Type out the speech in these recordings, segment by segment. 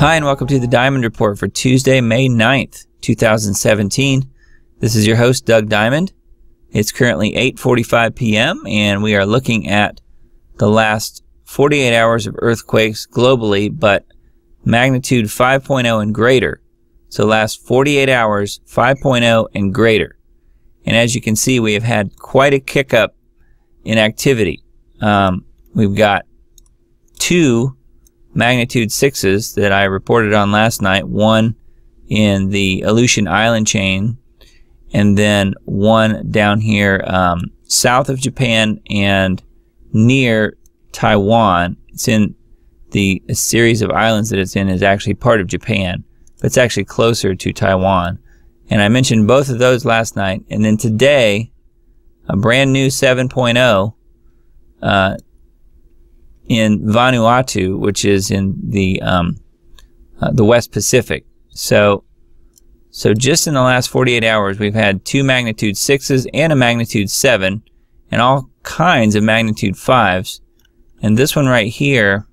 Hi, and welcome to the Diamond Report for Tuesday, May 9th, 2017. This is your host, Doug Diamond. It's currently 8:45 p.m., and we are looking at the last 48 hours of earthquakes globally, but magnitude 5.0 and greater. So last 48 hours, 5.0 and greater. And as you can see, we have had quite a kick up in activity. We've got two magnitude 6s that I reported on last night, one in the Aleutian Island chain, and then one down here south of Japan and near Taiwan. It's in the series of islands that it's in is actually part of Japan, but it's actually closer to Taiwan. And I mentioned both of those last night. And then today, a brand new 7.0 in Vanuatu, which is in the West Pacific. So just in the last 48 hours, we've had two magnitude 6s and a magnitude 7, and all kinds of magnitude 5s. And this one right here,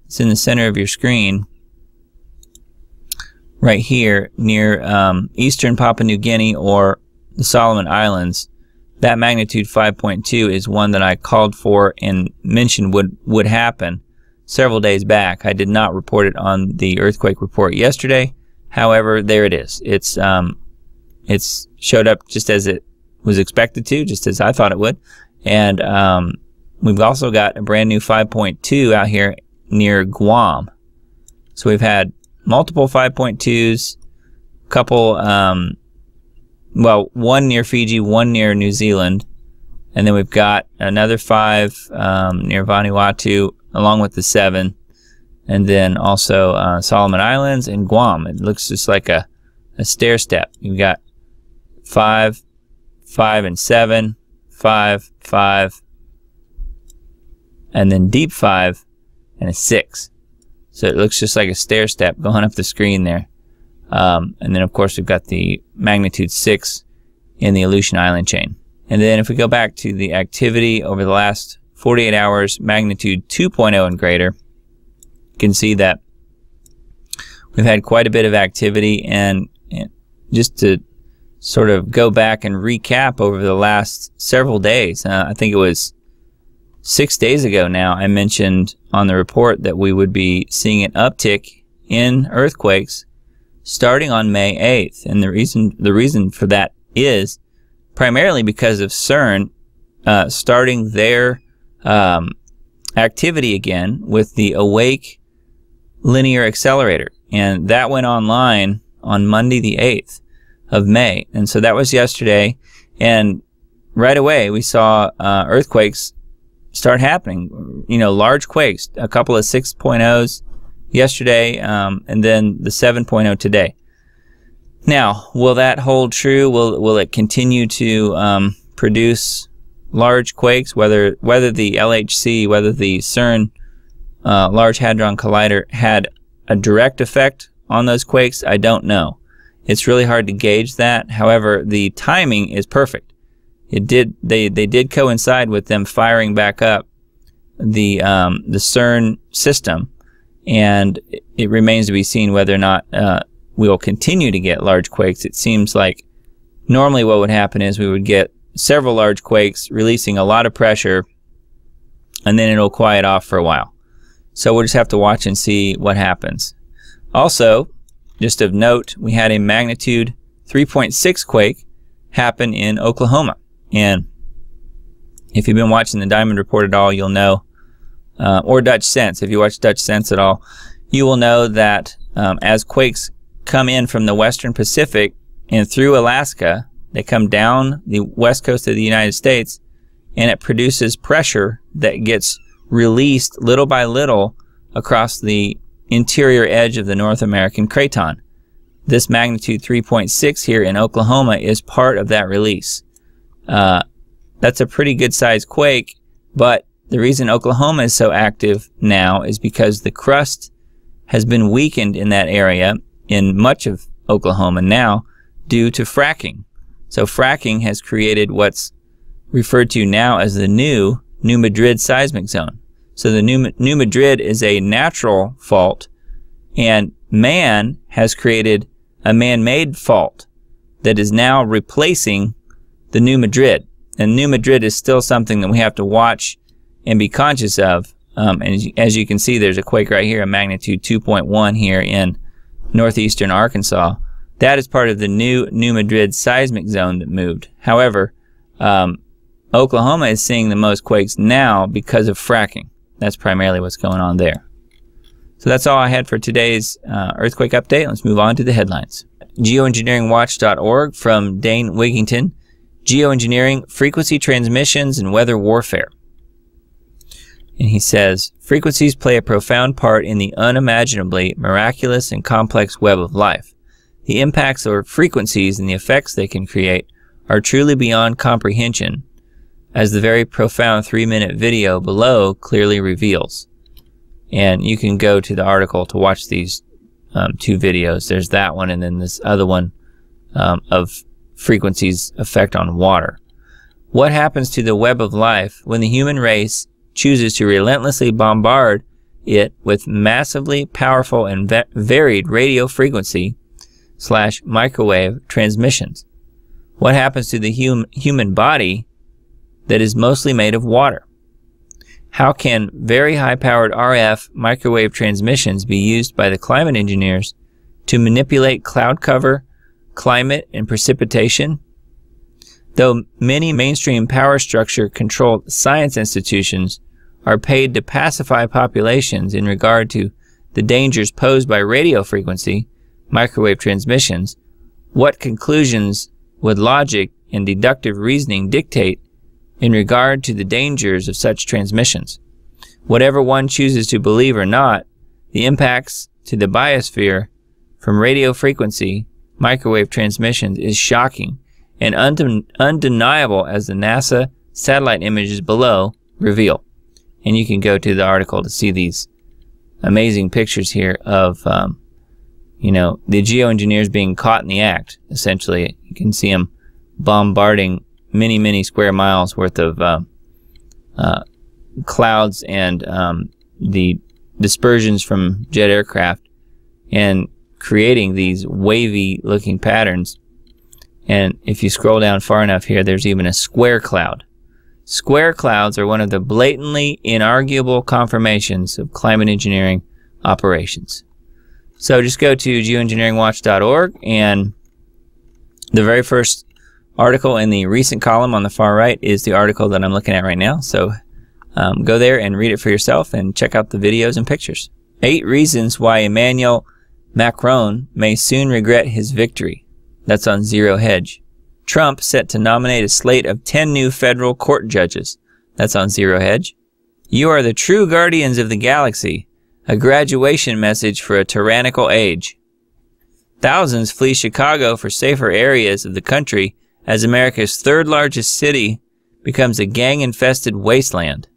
it's in the center of your screen, right here near eastern Papua New Guinea or the Solomon Islands. That magnitude 5.2 is one that I called for and mentioned would happen several days back. I did not report it on the earthquake report yesterday. However, there it is. It's showed up just as it was expected to, just as I thought it would. And we've also got a brand new 5.2 out here near Guam. So we've had multiple 5.2s, a couple well, one near Fiji, one near New Zealand, and then we've got another 5 near Vanuatu, along with the 7, and then also Solomon Islands and Guam. It looks just like a stair step. You've got 5, 5, and 7, 5, 5, and then deep 5 and a 6. So it looks just like a stair step going up the screen there. And then, of course, we've got the magnitude 6 in the Aleutian Island chain. And then if we go back to the activity over the last 48 hours, magnitude 2.0 and greater, you can see that we've had quite a bit of activity. And just to sort of go back and recap over the last several days, I think it was 6 days ago now, I mentioned on the report that we would be seeing an uptick in earthquakes starting on May 8th, and the reason for that is primarily because of CERN starting their activity again with the Awake linear accelerator, and that went online on Monday the 8th of May, and so that was yesterday, and right away we saw earthquakes start happening. You know, large quakes, a couple of 6.0s yesterday, and then the 7.0 today. Now, will that hold true? Will it continue to produce large quakes? Whether the LHC, whether the CERN Large Hadron Collider had a direct effect on those quakes, I don't know. It's really hard to gauge that. However, the timing is perfect. They did coincide with them firing back up the CERN system. And it remains to be seen whether or not we will continue to get large quakes. It seems like normally what would happen is we would get several large quakes releasing a lot of pressure, and then it'll quiet off for a while. So we'll just have to watch and see what happens. Also, just of note, we had a magnitude 3.6 quake happen in Oklahoma. And if you've been watching the Diamond Report at all, you'll know, or Dutch Sense, if you watch Dutch Sense at all, you will know that as quakes come in from the Western Pacific and through Alaska, they come down the west coast of the United States, and it produces pressure that gets released little by little across the interior edge of the North American craton. This magnitude 3.6 here in Oklahoma is part of that release. That's a pretty good sized quake, but the reason Oklahoma is so active now is because the crust has been weakened in that area, in much of Oklahoma now, due to fracking. So fracking has created what's referred to now as the New Madrid seismic zone. So the New Madrid is a natural fault, and man has created a man-made fault that is now replacing the New Madrid. And New Madrid is still something that we have to watch and be conscious of. And as you can see, there's a quake right here, a magnitude 2.1 here in northeastern Arkansas. That is part of the New Madrid seismic zone that moved. However, Oklahoma is seeing the most quakes now because of fracking. That's primarily what's going on there. So that's all I had for today's earthquake update. Let's move on to the headlines. Geoengineeringwatch.org from Dane Wigington. Geoengineering, frequency transmissions, and weather warfare. And he says, frequencies play a profound part in the unimaginably miraculous and complex web of life. The impacts of frequencies and the effects they can create are truly beyond comprehension, as the very profound 3-minute video below clearly reveals. And you can go to the article to watch these 2 videos. There's that one and then this other one of frequencies' effect on water. What happens to the web of life when the human race chooses to relentlessly bombard it with massively powerful and varied radio frequency / microwave transmissions? What happens to the human body that is mostly made of water? How can very high-powered RF microwave transmissions be used by the climate engineers to manipulate cloud cover, climate, and precipitation? Though many mainstream power structure-controlled science institutions are paid to pacify populations in regard to the dangers posed by radio frequency, microwave transmissions, what conclusions would logic and deductive reasoning dictate in regard to the dangers of such transmissions? Whatever one chooses to believe or not, the impacts to the biosphere from radio frequency microwave transmissions is shocking and undeniable, as the NASA satellite images below reveal. And you can go to the article to see these amazing pictures here of, you know, the geoengineers being caught in the act. Essentially, you can see them bombarding many square miles worth of clouds and the dispersions from jet aircraft and creating these wavy looking patterns. And if you scroll down far enough here, there's even a square cloud. Square clouds are one of the blatantly inarguable confirmations of climate engineering operations. So just go to geoengineeringwatch.org, and the very first article in the recent column on the far right is the article that I'm looking at right now. So go there and read it for yourself and check out the videos and pictures. 8 reasons why Emmanuel Macron may soon regret his victory. That's on Zero Hedge. Trump set to nominate a slate of 10 new federal court judges. That's on Zero Hedge. You are the true guardians of the galaxy. A graduation message for a tyrannical age. Thousands flee Chicago for safer areas of the country as America's 3rd largest city becomes a gang-infested wasteland.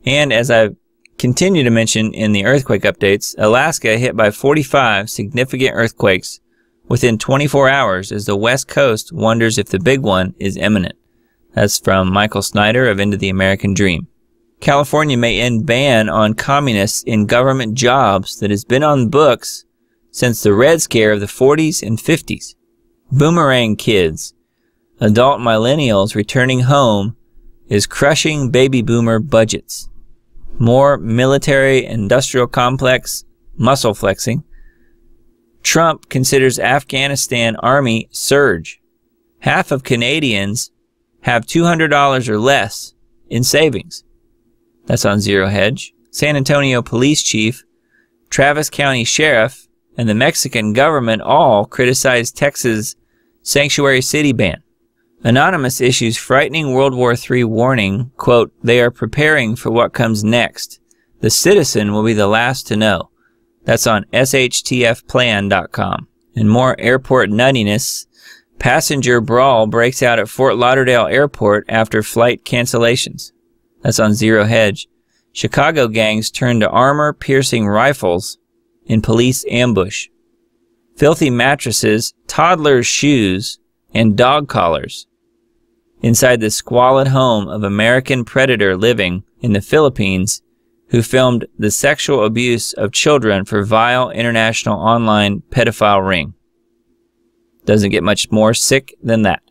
And as I continue to mention in the earthquake updates, Alaska hit by 45 significant earthquakes within 24 hours as the West Coast wonders if the big one is imminent. That's from Michael Snyder of Into the American Dream. California may end ban on communists in government jobs that has been on the books since the Red Scare of the 40s and 50s. Boomerang kids, adult millennials returning home, is crushing baby boomer budgets. More military-industrial complex muscle flexing. Trump considers Afghanistan army surge. Half of Canadians have $200 or less in savings. That's on Zero Hedge. San Antonio Police Chief, Travis County Sheriff, and the Mexican government all criticized Texas' sanctuary city ban. Anonymous issues frightening World War III warning, quote, they are preparing for what comes next. The citizen will be the last to know. That's on shtfplan.com. And more airport nuttiness. Passenger brawl breaks out at Fort Lauderdale Airport after flight cancellations. That's on Zero Hedge. Chicago gangs turn to armor-piercing rifles in police ambush. Filthy mattresses, toddlers' shoes, and dog collars inside the squalid home of American predator living in the Philippines who filmed the sexual abuse of children for vile international online pedophile ring. Doesn't get much more sick than that.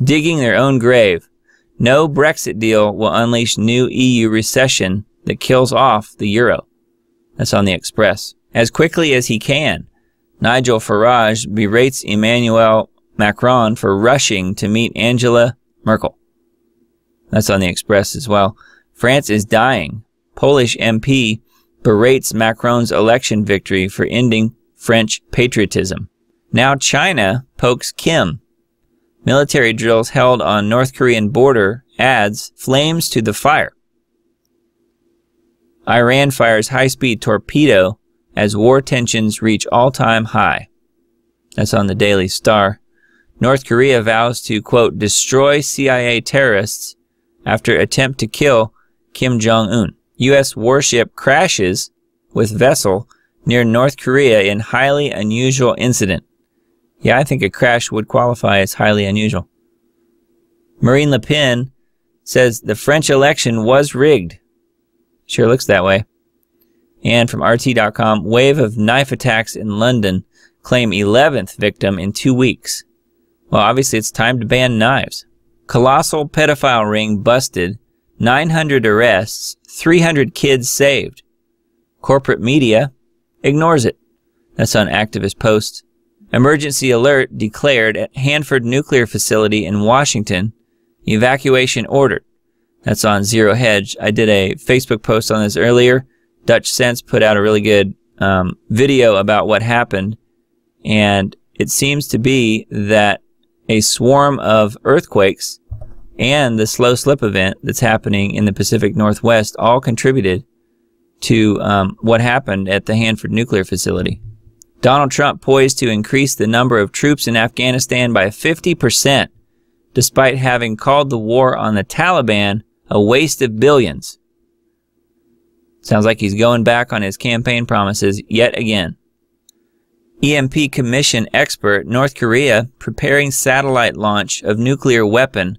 Digging their own grave. No Brexit deal will unleash new EU recession that kills off the euro. That's on the Express. As quickly as he can, Nigel Farage berates Emmanuel Macron for rushing to meet Angela Merkel. That's on the Express as well. France is dying. Polish MP berates Macron's election victory for ending French patriotism. Now China pokes Kim. Military drills held on North Korean border adds flames to the fire. Iran fires high-speed torpedo as war tensions reach all-time high. That's on the Daily Star. North Korea vows to, quote, destroy CIA terrorists after attempt to kill Kim Jong-un. U.S. warship crashes with vessel near North Korea in highly unusual incident. Yeah, I think a crash would qualify as highly unusual. Marine Le Pen says the French election was rigged. Sure looks that way. And from RT.com, wave of knife attacks in London claim 11th victim in 2 weeks. Well, obviously it's time to ban knives. Colossal pedophile ring busted, 900 arrests, 300 kids saved. Corporate media ignores it. That's on Activist Post. Emergency alert declared at Hanford Nuclear Facility in Washington. Evacuation ordered. That's on Zero Hedge. I did a Facebook post on this earlier. Dutch Sense put out a really good video about what happened. And it seems to be that a swarm of earthquakes and the slow slip event that's happening in the Pacific Northwest all contributed to what happened at the Hanford Nuclear Facility. Donald Trump poised to increase the number of troops in Afghanistan by 50%, despite having called the war on the Taliban a waste of billions. Sounds like he's going back on his campaign promises yet again. EMP Commission expert, North Korea preparing satellite launch of nuclear weapon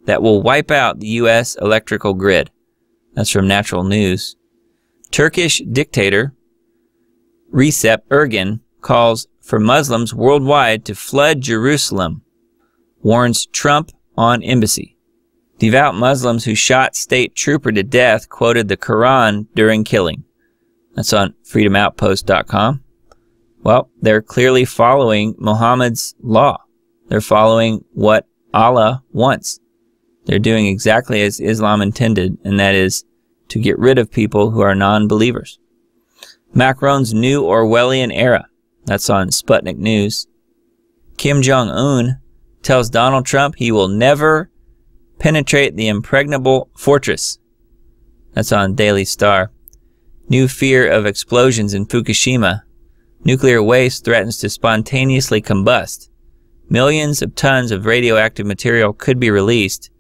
that will wipe out the U.S. electrical grid. That's from Natural News. Turkish dictator Recep Erdogan calls for Muslims worldwide to flood Jerusalem, warns Trump on embassy. Devout Muslims who shot state trooper to death quoted the Quran during killing. That's on freedomoutpost.com. Well, they're clearly following Muhammad's law. They're following what Allah wants. They're doing exactly as Islam intended, and that is to get rid of people who are non-believers. Macron's new Orwellian era. That's on Sputnik News. Kim Jong-un tells Donald Trump he will never penetrate the impregnable fortress. That's on Daily Star. New fear of explosions in Fukushima. Nuclear waste threatens to spontaneously combust. Millions of tons of radioactive material could be released,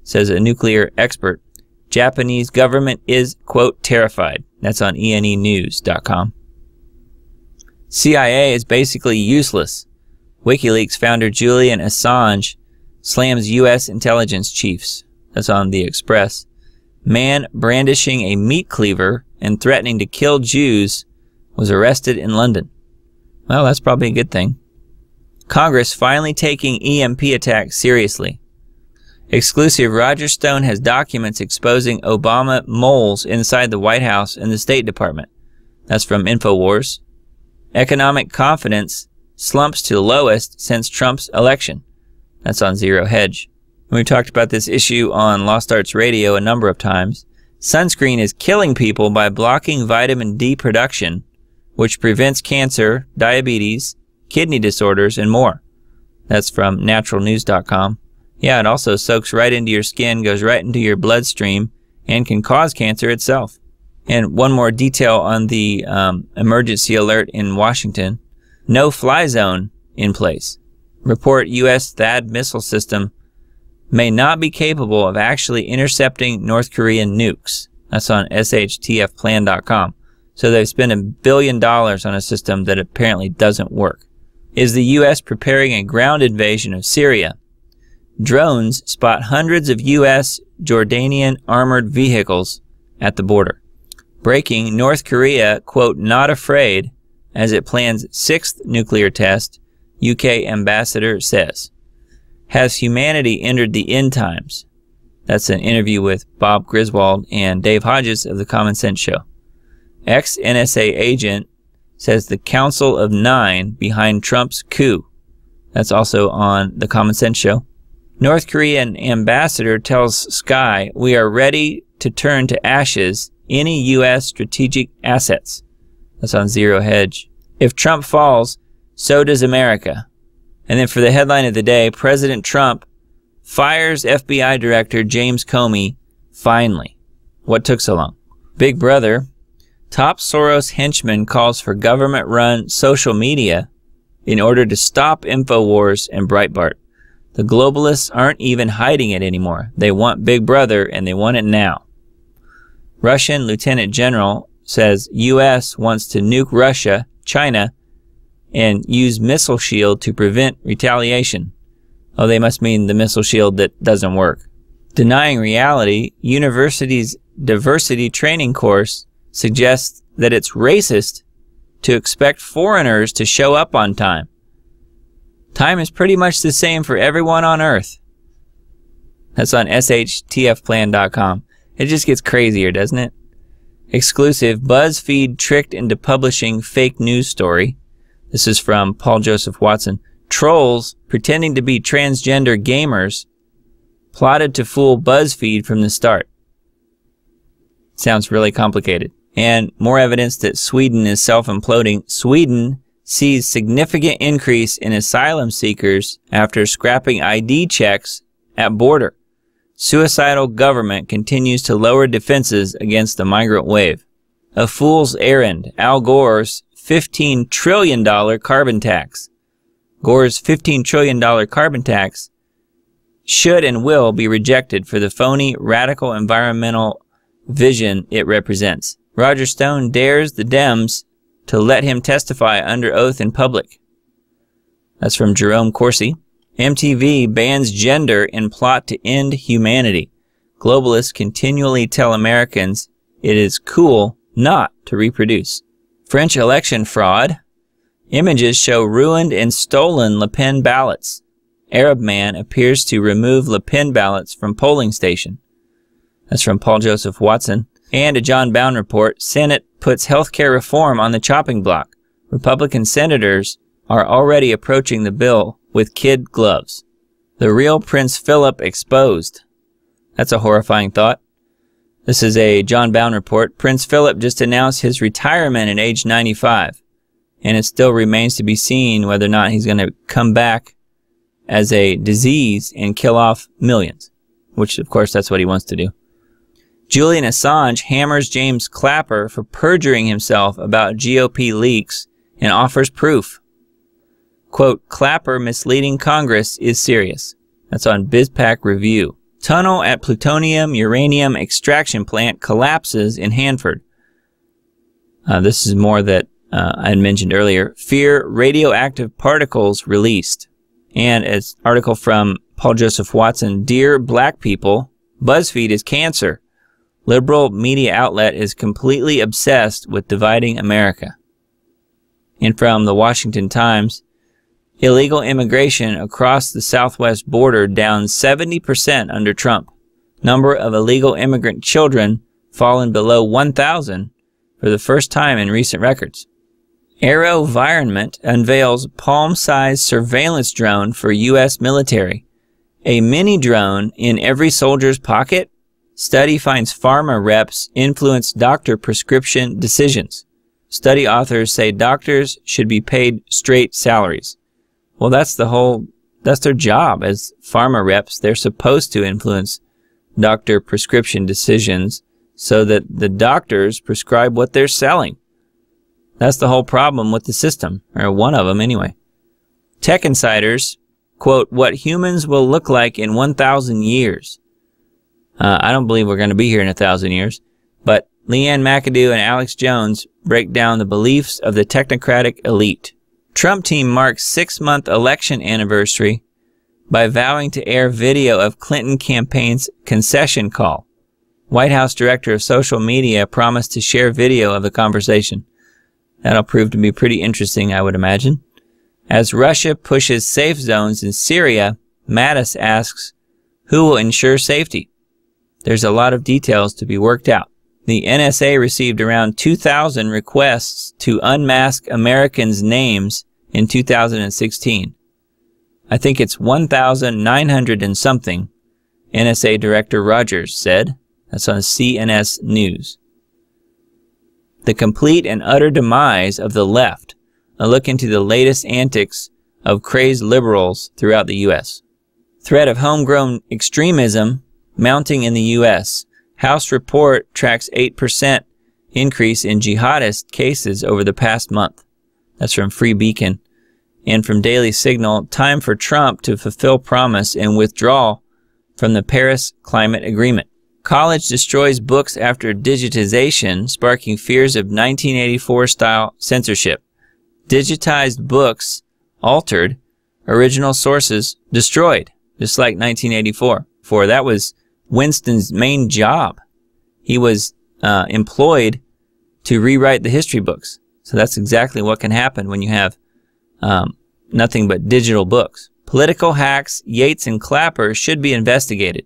says a nuclear expert. Japanese government is, quote, terrified. That's on enenews.com. CIA is basically useless. WikiLeaks founder Julian Assange slams U.S. intelligence chiefs. That's on The Express. Man brandishing a meat cleaver and threatening to kill Jews was arrested in London. Well, that's probably a good thing. Congress finally taking EMP attacks seriously. Exclusive, Roger Stone has documents exposing Obama moles inside the White House and the State Department. That's from InfoWars. Economic confidence slumps to lowest since Trump's election. That's on Zero Hedge. We've talked about this issue on Lost Arts Radio a number of times. Sunscreen is killing people by blocking vitamin D production, which prevents cancer, diabetes, kidney disorders, and more. That's from naturalnews.com. Yeah, it also soaks right into your skin, goes right into your bloodstream, and can cause cancer itself. And one more detail on the emergency alert in Washington. No-fly zone in place. Report U.S. THAAD missile system may not be capable of actually intercepting North Korean nukes. That's on shtfplan.com. So they've spent $1 billion on a system that apparently doesn't work. Is the U.S. preparing a ground invasion of Syria? Drones spot hundreds of U.S. Jordanian armored vehicles at the border. Breaking, North Korea, quote, not afraid as it plans 6th nuclear test, UK ambassador says. Has humanity entered the end times? That's an interview with Bob Griswold and Dave Hodges of the Common Sense Show. Ex-NSA agent says the Council of Nine behind Trump's coup. That's also on the Common Sense Show. North Korean ambassador tells Sky, we are ready to turn to ashes any U.S. strategic assets. That's on Zero Hedge. If Trump falls, so does America. And then for the headline of the day, President Trump fires FBI Director James Comey finally. What took so long? Big Brother, top Soros henchman calls for government-run social media in order to stop InfoWars and Breitbart. The globalists aren't even hiding it anymore. They want Big Brother, and they want it now. Russian Lieutenant General says U.S. wants to nuke Russia, China, and use missile shield to prevent retaliation. Oh, they must mean the missile shield that doesn't work. Denying reality, university's diversity training course suggests that it's racist to expect foreigners to show up on time. Time is pretty much the same for everyone on Earth. That's on shtfplan.com. It just gets crazier, doesn't it? Exclusive, BuzzFeed tricked into publishing fake news story. This is from Paul Joseph Watson. Trolls pretending to be transgender gamers plotted to fool BuzzFeed from the start. Sounds really complicated. And more evidence that Sweden is self-imploding. Sweden sees significant increase in asylum seekers after scrapping ID checks at border. Suicidal government continues to lower defenses against the migrant wave. A fool's errand, Al Gore's $15 trillion carbon tax. Gore's $15 trillion carbon tax should and will be rejected for the phony, radical environmental vision it represents. Roger Stone dares the Dems to let him testify under oath in public. That's from Jerome Corsi. MTV bans gender in plot to end humanity. Globalists continually tell Americans it is cool not to reproduce. French election fraud. Images show ruined and stolen Le Pen ballots. Arab man appears to remove Le Pen ballots from polling station. That's from Paul Joseph Watson. And a John Bound report. Senate puts healthcare reform on the chopping block. Republican senators are already approaching the bill with kid gloves. The real Prince Philip exposed. That's a horrifying thought. This is a John Bound report. Prince Philip just announced his retirement at age 95. And it still remains to be seen whether or not he's going to come back as a disease and kill off millions. Which, of course, that's what he wants to do. Julian Assange hammers James Clapper for perjuring himself about GOP leaks and offers proof. Quote, Clapper misleading Congress is serious. That's on BizPac Review. Tunnel at plutonium uranium extraction plant collapses in Hanford. This is more that I had mentioned earlier. Fear radioactive particles released. And it's an article from Paul Joseph Watson. Dear black people, BuzzFeed is cancer. Liberal media outlet is completely obsessed with dividing America. And from the Washington Times, illegal immigration across the southwest border down 70% under Trump. Number of illegal immigrant children fallen below 1,000 for the first time in recent records. AeroVironment unveils palm-sized surveillance drone for U.S. military. A mini drone in every soldier's pocket? Study finds pharma reps influence doctor prescription decisions. Study authors say doctors should be paid straight salaries. Well, that's their job as pharma reps. They're supposed to influence doctor prescription decisions so that the doctors prescribe what they're selling. That's the whole problem with the system, or one of them anyway. Tech insiders, quote, what humans will look like in 1,000 years. I don't believe we're going to be here in 1,000 years, but Leanne McAdoo and Alex Jones break down the beliefs of the technocratic elite. Trump team marks 6-month election anniversary by vowing to air video of Clinton campaign's concession call. White House Director of Social Media promised to share video of the conversation. That'll prove to be pretty interesting, I would imagine. As Russia pushes safe zones in Syria, Mattis asks, who will ensure safety? There's a lot of details to be worked out. The NSA received around 2,000 requests to unmask Americans' names in 2016. I think it's 1,900 and something, NSA Director Rogers said. That's on CNS News. The complete and utter demise of the left. A look into the latest antics of crazed liberals throughout the U.S. Threat of homegrown extremism mounting in the U.S. House report tracks 8% increase in jihadist cases over the past month. That's from Free Beacon. And from Daily Signal, time for Trump to fulfill promise and withdraw from the Paris Climate Agreement. College destroys books after digitization, sparking fears of 1984-style censorship. Digitized books altered, original sources destroyed, just like 1984. For that was Winston's main job. He was employed to rewrite the history books. So that's exactly what can happen when you have nothing but digital books. Political hacks, Yates and Clapper should be investigated.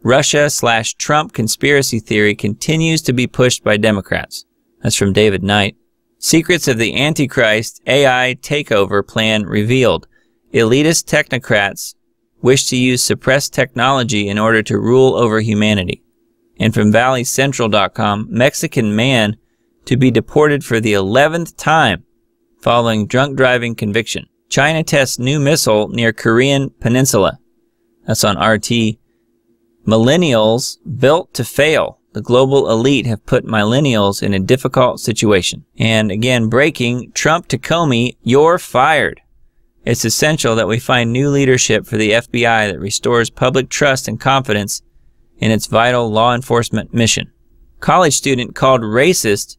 Russia/Trump conspiracy theory continues to be pushed by Democrats. That's from David Knight. Secrets of the Antichrist AI takeover plan revealed. Elitist technocrats wish to use suppressed technology in order to rule over humanity. And from ValleyCentral.com, Mexican man to be deported for the 11th time following drunk driving conviction. China tests new missile near Korean peninsula. That's on RT. Millennials built to fail. The global elite have put millennials in a difficult situation. And again, breaking, Trump to Comey, you're fired. It's essential that we find new leadership for the FBI that restores public trust and confidence in its vital law enforcement mission. College student called racist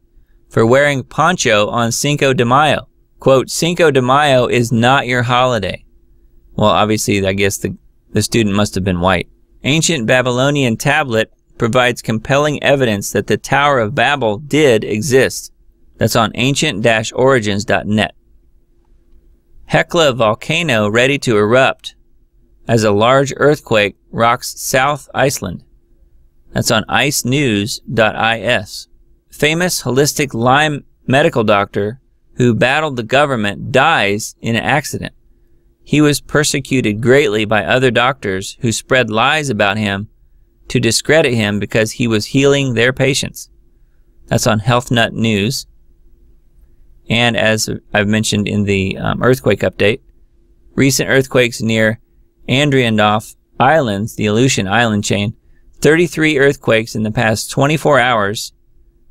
for wearing poncho on Cinco de Mayo. Quote, Cinco de Mayo is not your holiday. Well, obviously, I guess the student must have been white. Ancient Babylonian tablet provides compelling evidence that the Tower of Babel did exist. That's on ancient-origins.net. Hekla volcano ready to erupt as a large earthquake rocks South Iceland. That's on icenews.is. Famous holistic Lyme medical doctor who battled the government dies in an accident. He was persecuted greatly by other doctors who spread lies about him to discredit him because he was healing their patients. That's on Health Nut News. And as I've mentioned in the earthquake update, recent earthquakes near Andrianoff Islands, the Aleutian Island chain, 33 earthquakes in the past 24 hours,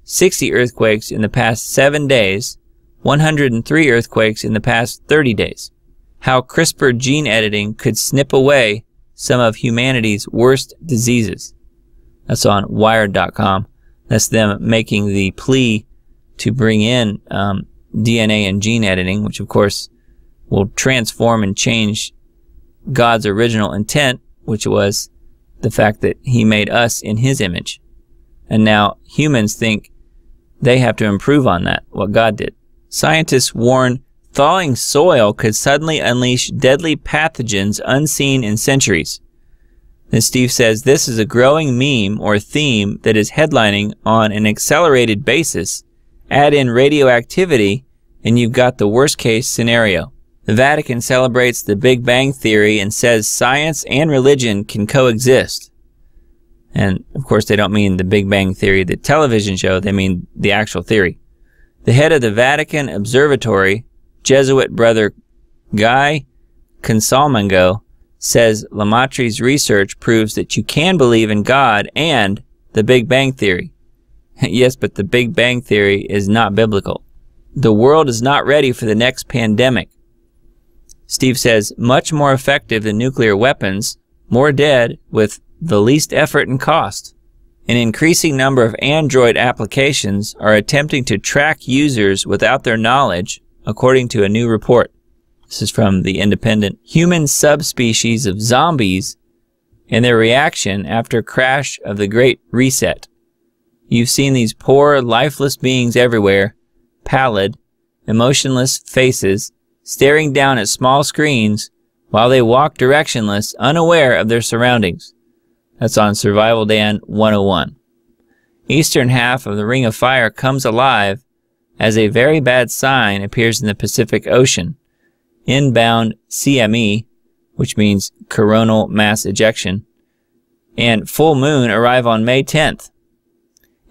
60 earthquakes in the past 7 days, 103 earthquakes in the past 30 days. How CRISPR gene editing could snip away some of humanity's worst diseases. That's on Wired.com. That's them making the plea to bring in DNA and gene editing, which of course will transform and change God's original intent, which was the fact that he made us in his image. And now humans think they have to improve on that, what God did. Scientists warn thawing soil could suddenly unleash deadly pathogens unseen in centuries. Then Steve says this is a growing meme or theme that is headlining on an accelerated basis. Add in radioactivity and you've got the worst case scenario. The Vatican celebrates the Big Bang Theory and says science and religion can coexist. And of course they don't mean the Big Bang Theory, the television show, they mean the actual theory. The head of the Vatican Observatory, Jesuit brother Guy Consalmango, says Lamatre's research proves that you can believe in God and the Big Bang Theory. Yes, but the Big Bang Theory is not biblical. The world is not ready for the next pandemic. Steve says, much more effective than nuclear weapons, more dead with the least effort and cost. An increasing number of Android applications are attempting to track users without their knowledge, according to a new report. This is from The Independent. Human subspecies of zombies and their reaction after crash of the Great Reset. You've seen these poor, lifeless beings everywhere, pallid, emotionless faces, staring down at small screens while they walk directionless, unaware of their surroundings. That's on Survival Dan 101. Eastern half of the Ring of Fire comes alive as a very bad sign appears in the Pacific Ocean. Inbound CME, which means coronal mass ejection, and full moon arrive on May 10th.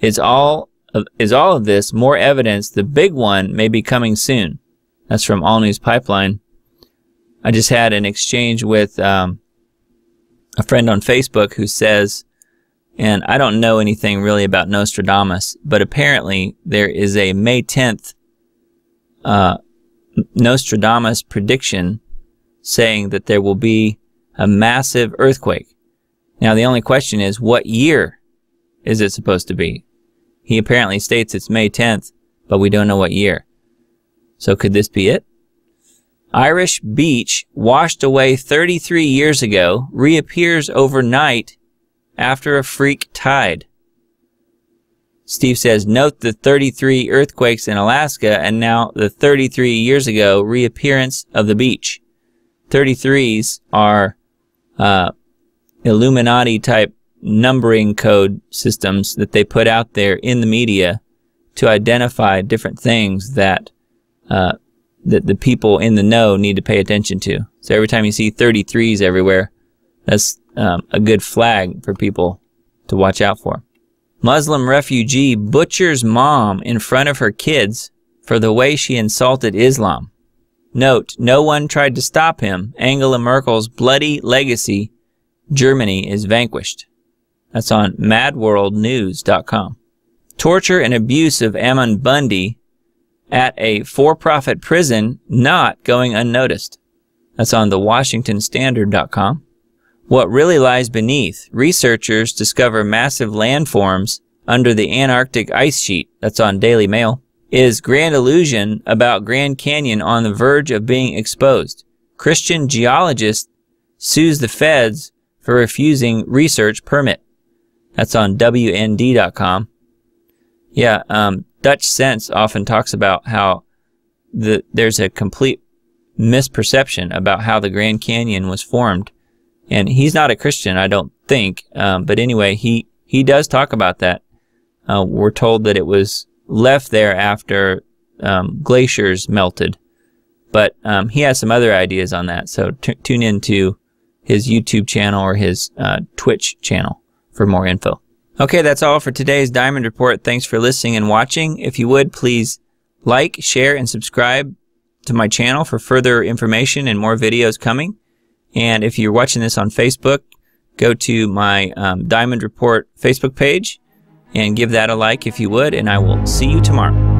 Is all of this more evidence the big one may be coming soon? That's from All News Pipeline. I just had an exchange with a friend on Facebook who says, and I don't know anything really about Nostradamus, but apparently there is a May 10th Nostradamus prediction saying that there will be a massive earthquake. Now the only question is, what year is it supposed to be? He apparently states it's May 10th, but we don't know what year. So could this be it? Irish beach washed away 33 years ago reappears overnight after a freak tide. Steve says, note the 33 earthquakes in Alaska and now the 33 years ago reappearance of the beach. 33s are Illuminati type numbering code systems that they put out there in the media to identify different things that the people in the know need to pay attention to. So every time you see 33s everywhere, that's a good flag for people to watch out for. Muslim refugee butchers mom in front of her kids for the way she insulted Islam. Note, no one tried to stop him. Angela Merkel's bloody legacy, Germany is vanquished. That's on madworldnews.com. Torture and abuse of Ammon Bundy at a for-profit prison not going unnoticed. That's on thewashingtonstandard.com. What really lies beneath? Researchers discover massive landforms under the Antarctic ice sheet. That's on Daily Mail. Is Grand Illusion about Grand Canyon on the verge of being exposed? Christian geologist sues the feds for refusing research permit. That's on WND.com. Yeah, Dutch Sense often talks about how there's a complete misperception about how the Grand Canyon was formed. And he's not a Christian, I don't think. But anyway, he does talk about that. We're told that it was left there after glaciers melted. But he has some other ideas on that. So tune into his YouTube channel or his Twitch channel for more info. Okay, that's all for today's Diamond Report. Thanks for listening and watching. If you would, please like, share, and subscribe to my channel for further information and more videos coming. And if you're watching this on Facebook, go to my Diamond Report Facebook page and give that a like if you would, and I will see you tomorrow.